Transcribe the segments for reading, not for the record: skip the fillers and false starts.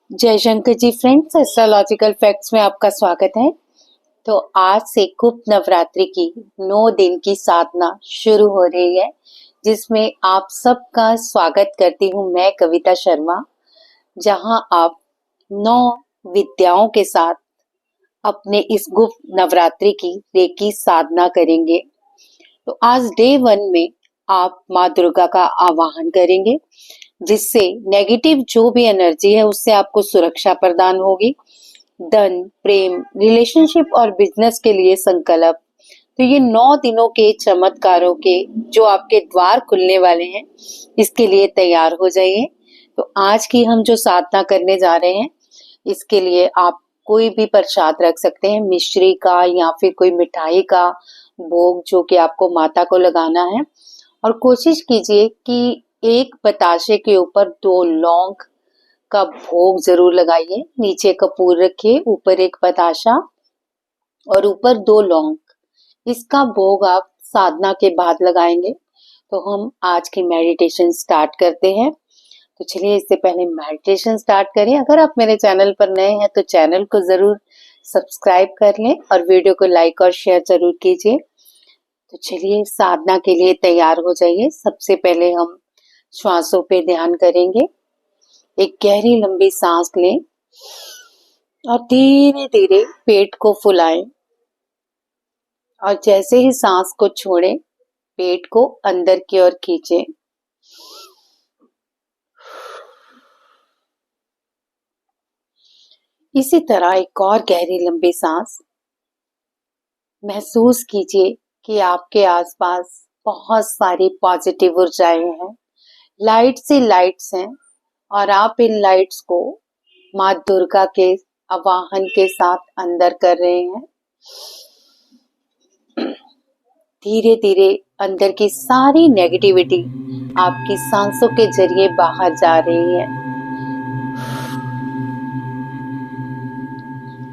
जय Shankar ji friends, astrological facts में आपका स्वागत है। तो आज से गुप्त नवरात्रि की 9 दिन की साधना शुरू हो रही है, जिसमें आप सबका स्वागत करती हूँ मैं कविता शर्मा। जहां आप 9 विद्याओं के साथ अपने इस गुप्त नवरात्रि की रेकी साधना करेंगे। तो आज डे 1 में आप माँ दुर्गा का आवाहन करेंगे, जिससे नेगेटिव जो भी एनर्जी है उससे आपको सुरक्षा प्रदान होगी। धन, प्रेम, रिलेशनशिप और बिजनेस के लिए संकल्प। तो ये 9 दिनों के चमत्कारों के जो आपके द्वार खुलने वाले हैं, इसके लिए तैयार हो जाइए। तो आज की हम जो साधना करने जा रहे हैं, इसके लिए आप कोई भी प्रसाद रख सकते हैं, मिश्री का या फिर कोई मिठाई का भोग जो कि आपको माता को लगाना है। और कोशिश कीजिए कि एक बताशे के ऊपर 2 लौंग का भोग जरूर लगाइए। नीचे कपूर रखिए, ऊपर एक बताशा और ऊपर 2 लौंग। इसका भोग आप साधना के बाद लगाएंगे। तो हम आज की मेडिटेशन स्टार्ट करते हैं। तो चलिए, इससे पहले मेडिटेशन स्टार्ट करें। अगर आप मेरे चैनल पर नए हैं तो चैनल को जरूर सब्सक्राइब कर लें और वीडियो को लाइक और शेयर जरूर कीजिए। तो चलिए, साधना के लिए तैयार हो जाइए। सबसे पहले हम श्वासों पे ध्यान करेंगे। एक गहरी लंबी सांस लें और धीरे धीरे पेट को फुलाएं। और जैसे ही सांस को छोड़ें, पेट को अंदर की ओर खींचें। इसी तरह एक और गहरी लंबी सांस। महसूस कीजिए कि आपके आसपास बहुत सारी पॉजिटिव ऊर्जाएं हैं, लाइट्स ही लाइट्स हैं, और आप इन लाइट्स को माँ दुर्गा के आवाहन के साथ अंदर कर रहे हैं। धीरे धीरे अंदर की सारी नेगेटिविटी आपकी सांसों के जरिए बाहर जा रही है।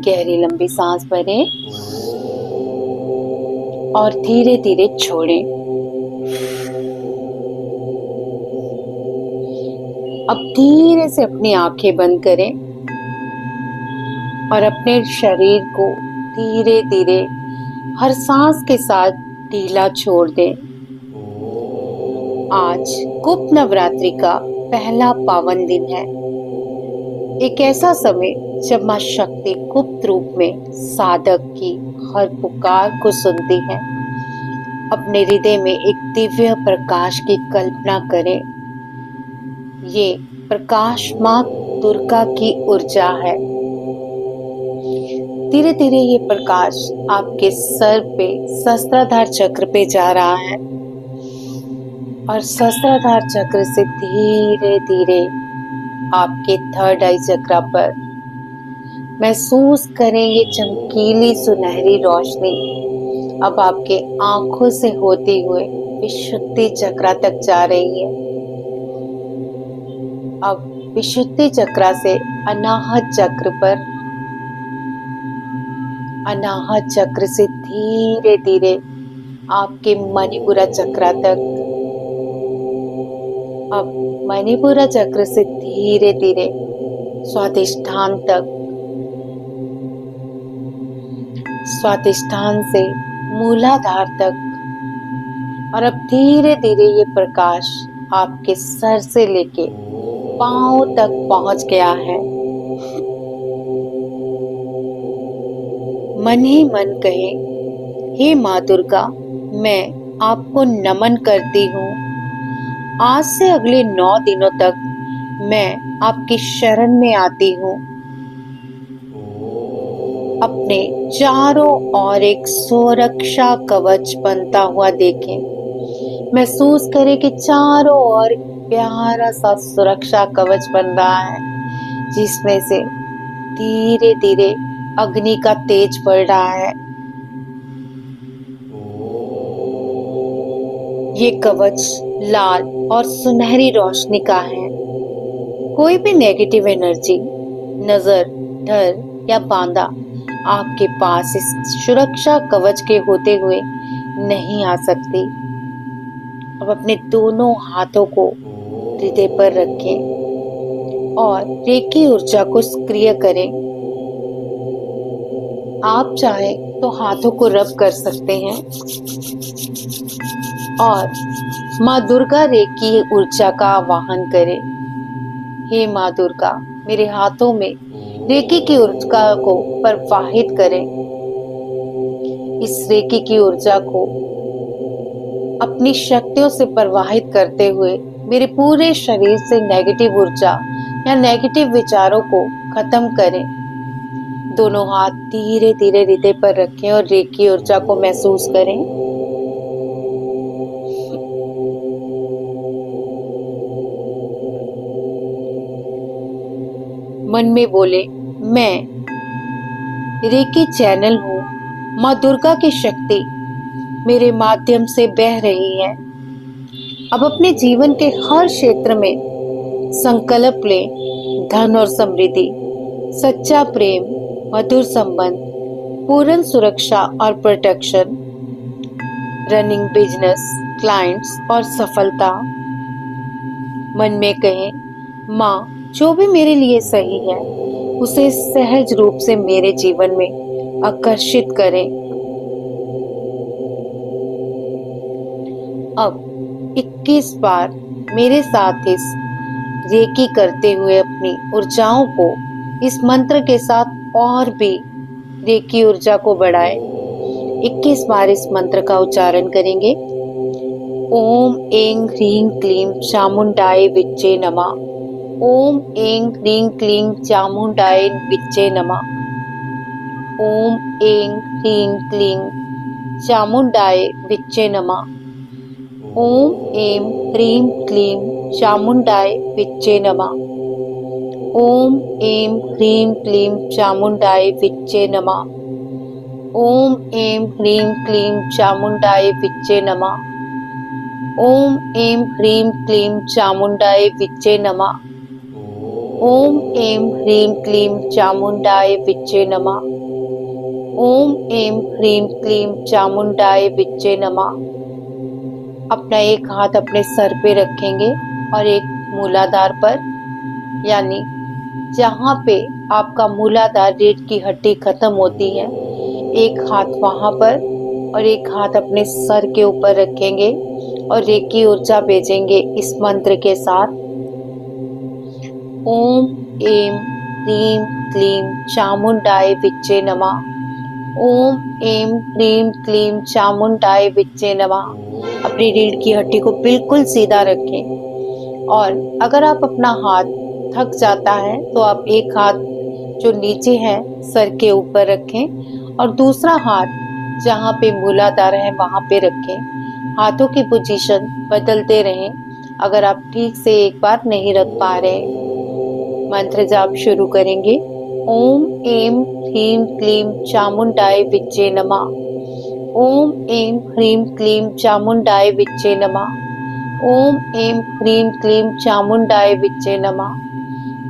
गहरी लंबी सांस भरें और धीरे धीरे छोड़ें। अब धीरे से अपनी आंखें बंद करें और अपने शरीर को धीरे धीरे हर सांस के साथ ढीला छोड़ दें। आज गुप्त नवरात्रि का पहला पावन दिन है। एक ऐसा समय जब मां शक्ति गुप्त रूप में साधक की हर पुकार को सुनती है। अपने हृदय में एक दिव्य प्रकाश की कल्पना करें। ये प्रकाश मां दुर्गा की ऊर्जा है। धीरे धीरे ये प्रकाश आपके सर पे सहस्त्राधार चक्र पे जा रहा है और सहस्त्राधार चक्र से धीरे धीरे आपके थर्ड आई चक्र पर। महसूस करें ये चमकीली सुनहरी रोशनी अब आपके आंखों से होते हुए विशुद्धि चक्र तक जा रही है। अब विशुद्धि चक्र से अनाहत चक्र पर, अनाहत चक्र से धीरे धीरे आपके मणिपुरा चक्र तक, अब मणिपुरा चक्र से धीरे धीरे स्वादिष्ठान तक, स्वादिष्ठान से मूलाधार तक, और अब धीरे धीरे ये प्रकाश आपके सर से लेके पांव तक पहुंच गया है। मन ही मन कहें, हे माँ दुर्गा, मैं आपको नमन करती हूँ। आज से अगले 9 दिनों तक मैं आपकी शरण में आती हूँ। अपने चारों ओर एक सुरक्षा कवच बनता हुआ देखें। महसूस करें कि चारों ओर प्यारा सा सुरक्षा कवच बन रहा है, जिसमें से धीरे धीरे अग्नि का तेज बढ़ रहा है। ये कवच लाल और सुनहरी रोशनी का है। कोई भी नेगेटिव एनर्जी, नजर, डर या बांधा आपके पास इस सुरक्षा कवच के होते हुए नहीं आ सकती। अब अपने दोनों हाथों को हृदय पर रखें और रेकी ऊर्जा को सक्रिय करें। आप चाहें तो हाथों को रब कर सकते हैं और माँ दुर्गा रेकी ऊर्जा का आवाहन करें। हे माँ दुर्गा, मेरे हाथों में रेकी की ऊर्जा को प्रवाहित करें। इस रेकी की ऊर्जा को अपनी शक्तियों से प्रवाहित करते हुए मेरे पूरे शरीर से नेगेटिव ऊर्जा या नेगेटिव विचारों को खत्म करें। दोनों हाथ धीरे धीरे हृदय पर रखें और रेकी ऊर्जा को महसूस करें। मन में बोले, मैं रेकी चैनल हूँ। माँ दुर्गा की शक्ति मेरे माध्यम से बह रही है। अब अपने जीवन के हर क्षेत्र में संकल्प लें। धन और समृद्धि, सच्चा प्रेम, मधुर संबंध, पूर्ण सुरक्षा और प्रोटेक्शन, रनिंग बिजनेस, क्लाइंट्स और सफलता। मन में कहें, माँ जो भी मेरे लिए सही है उसे सहज रूप से मेरे जीवन में आकर्षित करें। अब 21 बार मेरे साथ इस रेकी करते हुए अपनी ऊर्जाओं को इस मंत्र के साथ और भी रेकी ऊर्जा को बढ़ाएं। 21 बार इस मंत्र का उच्चारण करेंगे। ओम ऐं ह्रीं क्लीं चामुंडाय विच्चे नमः। ओम ऐं ह्रीं क्लीं चामुंडाय विच्चे नमः। ओम ऐं ह्रीं क्लीं चामुंडाय विच्चे नमः। ओम ऐं ह्रीं क्लीं चामुंडाय विच्चे नमः। ओम ऐं ह्रीं क्लीं चामुंडाय विच्चे नमः। ओम ऐं ह्रीं क्लीं चामुंडाय विच्चे नमः। ओम ऐं ह्रीं क्लीं चामुंडाय विच्चे नमः। ओम ऐं ह्रीं क्लीं चामुंडाय विच्चे नमः। ओम ऐं ह्रीं क्लीं चामुंडाय विच्चे नमः। अपना एक हाथ अपने सर पे रखेंगे और एक मूलाधार पर, यानी जहाँ पे आपका मूलाधार रीढ़ की हड्डी खत्म होती है, एक हाथ वहां पर और एक हाथ अपने सर के ऊपर रखेंगे और रेकी ऊर्जा भेजेंगे इस मंत्र के साथ। ओम ऐं ह्रीं क्लीं चामुंडाय विच्चे नमः। ओम ऐं ह्रीं क्लीं चामुंडाय विच्चे नमः। अपनी रीढ़ की हड्डी को बिल्कुल सीधा रखें और अगर आप अपना हाथ थक जाता है तो आप एक हाथ जो नीचे है सर के ऊपर रखें और दूसरा हाथ जहाँ पे मूलाधार है वहां पे रखें। हाथों की पोजीशन बदलते रहें अगर आप ठीक से एक बार नहीं रख पा रहे। मंत्र जाप शुरू करेंगे। ओम ऐं ह्रीं क्लीं चामुंडाय विच्चे नमः। ओम ऐं ह्रीं क्लीं चामुंडाय विच्चे नमः। ओम ऐं ह्रीं क्लीं चामुंडाय विच्चे नमः।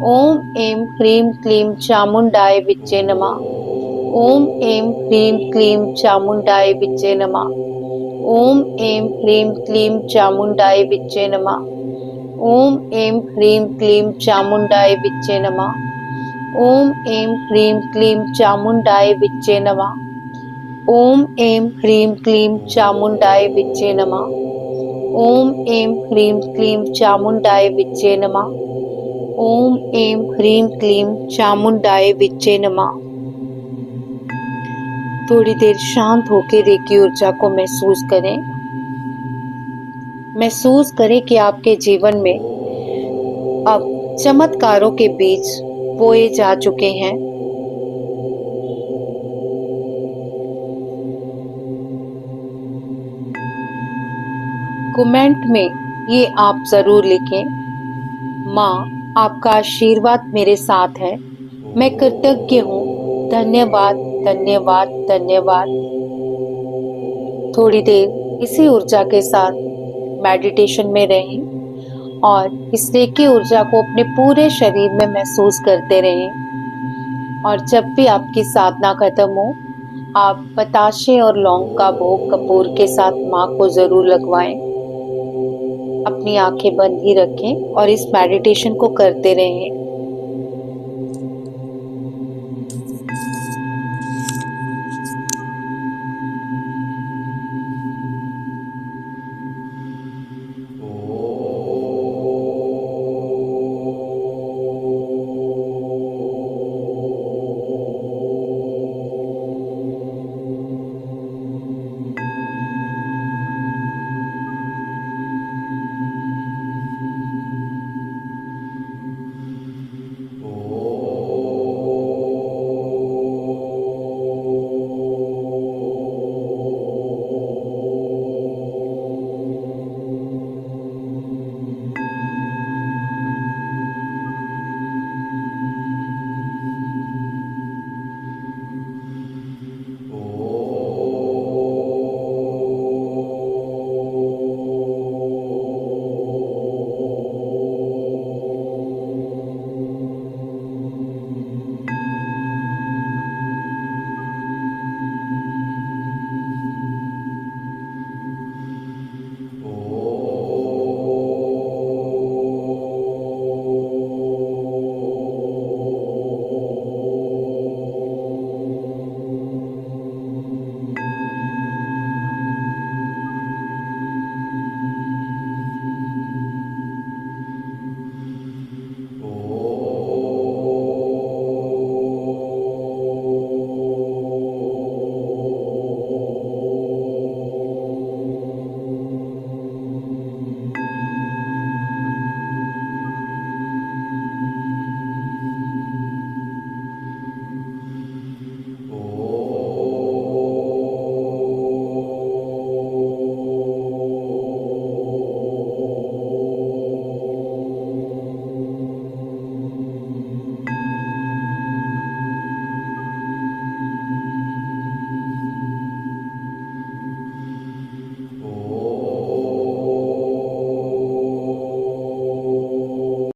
ओम ऐं ह्रीं क्लीं चामुंडाय विच्चे नमः। ओम ऐं ह्रीं क्लीं चामुंडाय विच्चे नमः। ओम ऐं ह्रीं क्लीं चामुंडाय विच्चे नमः। ओम ऐं ह्रीं क्लीं चामुंडाय विच्चे नमः। ओम ऐं ह्रीं क्लीं चामुंडाय विच्चे नमः। ओम ऐं ह्रीं क्लीं चामुंडाय विच्चे नमः। ओम ऐं ह्रीं क्लीं चामुंडाय विच्चे नमः। ओम ऐं ह्रीं क्लीं चामुंडाय विच्चे नमः। थोड़ी देर शांत होकर रेकी ऊर्जा को महसूस करें। महसूस करें कि आपके जीवन में अब चमत्कारों के बीज बोए जा चुके हैं। कमेंट में ये आप जरूर लिखें, माँ आपका आशीर्वाद मेरे साथ है, मैं कृतज्ञ हूँ, धन्यवाद धन्यवाद धन्यवाद। थोड़ी देर इसी ऊर्जा के साथ मेडिटेशन में रहें और इस रेकी ऊर्जा को अपने पूरे शरीर में महसूस करते रहें। और जब भी आपकी साधना खत्म हो, आप बताशे और लौंग का भोग कपूर के साथ माँ को जरूर लगवाएं। अपनी आंखें बंद ही रखें और इस मेडिटेशन को करते रहें।